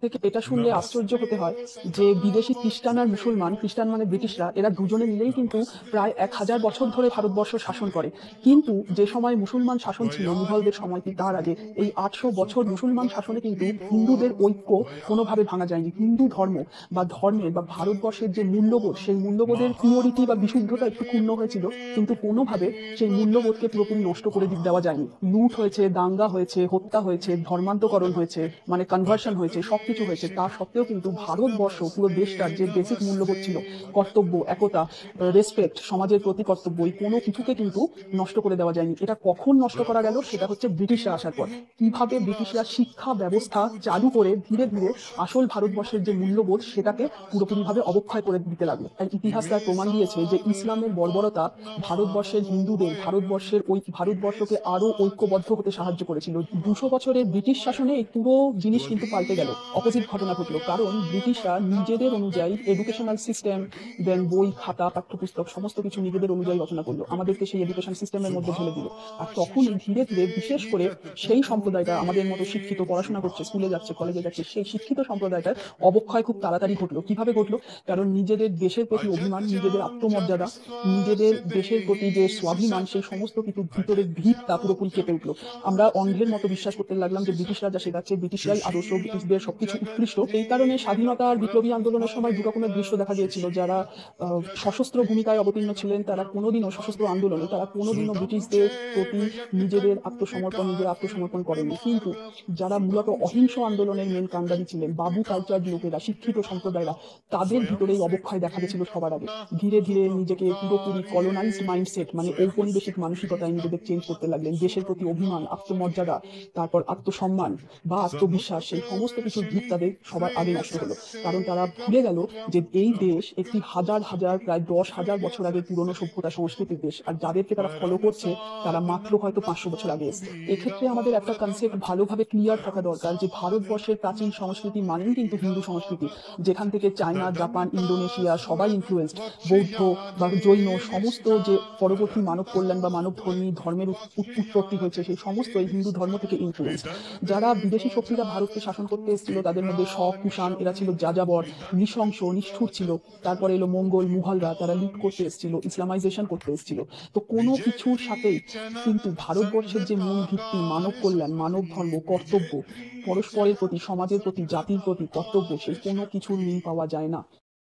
থেকে এটা শুনলে আশ্চর্য হতে হয় যে বিদেশি খ্রিস্টান আর মুসলমান, খ্রিস্টান মানে ব্রিটিশরা, এরা দুজনে মিলেই কিন্তু প্রায় 1000 বছর ধরে ভারতবর্ষ শাসন করে। কিন্তু যে সময় মুসলমান শাসন ছিল মুঘলদের সময় কি তার আগে, এই 800 বছর মুসলমান শাসনে কিন্তু হিন্দুদের ঐক্য কোনোভাবে ভাঙা যায়নি। হিন্দু ধর্ম বা ধর্মের বা ভারতবর্ষের যে মূল্যবোধ, সেই মূল্যবোধের পিওরিটি বা বিশুদ্ধতা একটু ক্ষুণ্ণ হয়েছিল, কিন্তু কোনোভাবে সেই মূল্যবোধকে পুরোপুরি নষ্ট করে দেওয়া যায়নি। লুট হয়েছে, দাঙ্গা হয়েছে, হত্যা হয়েছে, ধর্মান্তকরণ হয়েছে, মানে কনভার্সন হয়েছে, সবকিছু হয়েছে। তা সত্ত্বেও কিন্তু ভারতবর্ষ, পুরো দেশটার যে বেসিক মূল্যবোধ ছিল, কর্তব্য, একতা, রেসপেক্ট, সমাজের প্রতি কর্তব্য, এই কোনো কিছুকে কিন্তু নষ্ট করে দেওয়া যায়নি। এটা কখন নষ্ট করা গেল? সেটা হচ্ছে ব্রিটিশরা আসার পর। কিভাবে ব্রিটিশরা শিক্ষা ব্যবস্থা চালু করে ধীরে ধীরে আসল ভারতবর্ষের যে মূল্যবোধ সেটাকে পুরোপুরিভাবে অবক্ষয় করে দিতে লাগলো। তাই ইতিহাস তার প্রমাণ দিয়েছে যে ইসলামের বর্বরতা ভারতবর্ষের হিন্দুদের, ভারতবর্ষের ওই ভারতবর্ষকে আরো ঐক্যবদ্ধ হতে সাহায্য করেছিল। 200 বছরের ব্রিটিশ শাসনে এই পুরো জিনিস কিন্তু পাল্টে গেল, অপোজিট ঘটনা ঘটলো। কারণ ব্রিটিশরা নিজেদের অনুযায়ী এডুকেশনাল সিস্টেম, দেন বই খাতা পাঠ্যপুস্তক সমস্ত কিছু নিজেদের অনুযায়ী রচনা করলো, আমাদেরকে সেই এডুকেশন সিস্টেমের মধ্যে ঢেলে দিল। আর তখনই ধীরে ধীরে বিশেষ করে সেই সম্প্রদায়টা, আমাদের মতো শিক্ষিত, পড়াশোনা করছে, স্কুলে যাচ্ছে, কলেজে যাচ্ছে, সেই শিক্ষিত সম্প্রদায়টার অবক্ষয় খুব তাড়াতাড়ি ঘটলো। কিভাবে ঘটলো? কারণ নিজেদের দেশের প্রতি অভিমান, নিজেদের আত্মমর্যাদা, নিজেদের দেশের প্রতি যে স্বাভিমান, সেই সমস্ত কিছু ভিতরের ভিতটা পুরোপুরি কেঁপে উঠলো। আমরা অন্ধের মতো বিশ্বাস করতে লাগলাম যে ব্রিটিশরা যা শেখাচ্ছে, ব্রিটিশরাই আদর্শ, ব্রিটিশদের সবকিছু উৎকৃষ্ট। এই কারণে স্বাধীনতা আর বিপ্লবী আন্দোলনের সময় দু রকমের দৃশ্য দেখা গিয়েছিল। যারা সশস্ত্র ভূমিকায় অবতীর্ণ ছিলেন, তারা কোনোদিনও সশস্ত্র আন্দোলনে, তারা কোনোদিনও ব্রিটিশদের প্রতি নিজেদের আত্মসমর্পণ করেনি। কিন্তু যারা মূলত অহিংস আন্দোলনের মেন কাণ্ডারি ছিলেন, বাবু কালচার লোকেরা, শিক্ষিত সম্প্রদায়রা, তাদের ভিতরে এই অবক্ষয় দেখা গেছিল সবার আগে। ধীরে ধীরে নিজেকে পুরোপুরি কলোনাইজড মাইন্ডসেট, মানে ঔপনিবেশিক মানসিকতায় নিজেদের চেঞ্জ করতে লাগলেন। দেশের প্রতি অভিমান, আত্মমর্যাদা, তারপর আত্মসম্মান বা আত্মবিশ্বাস, সেই সমস্ত কিছুর ভিত তাদের সবার আগে নষ্ট হলো। কারণ তারা ভুলে গেল যে এই দেশ একটি হাজার হাজার, প্রায় 10,000 বছর আগে পুরনো সভ্যতা সংস্কৃতির দেশ, আর যাদেরকে তারা ফলো করছে তারা মাত্র হয়তো 500 বছর আগে এসেছে। এক্ষেত্রে আমাদের একটা কনসেপ্ট ভালোভাবে ক্লিয়ার থাকা দরকার যে ভারতবর্ষের প্রাচীন সংস্কৃতি মানেই কিন্তু হিন্দু সংস্কৃতি, যেখান থেকে চায়না, জাপান, ইন্দোনেশিয়া সবাই ইনফ্লুয়েন্সড। বৌদ্ধ বা জৈন সমস্ত যে পরবর্তী মানব কল্যাণ বা মানবধর্মী ধর্মের উৎপত্তি হয়েছে, সেই সমস্ত এই হিন্দু ধর্ম থেকে ইনফ্লুয়েন্স। যারা বিদেশি শক্তিরা ভারতকে শাসন করতে এসেছিল, তাদের মধ্যে শক, কুষাণ, এরা ছিল যাযাবর, নৃশংস, নিষ্ঠুর ছিল। তারপরে এলো মঙ্গল, মুঘলরা, তারা লুট করতে এসেছিল, ইসলামাইজেশন করতে এসেছিল। তো কোনো কিছুর সাথেই কিন্তু ভারতবর্ষের যে মূল ভিত্তি, মানব কল্যাণ, মানব ধর্ম, কর্তব্য, পরস্পরের প্রতি, সমাজের প্রতি, জাতির প্রতি কর্তব্য, সেই কোনো কিছুর মিল পাওয়া যায় না।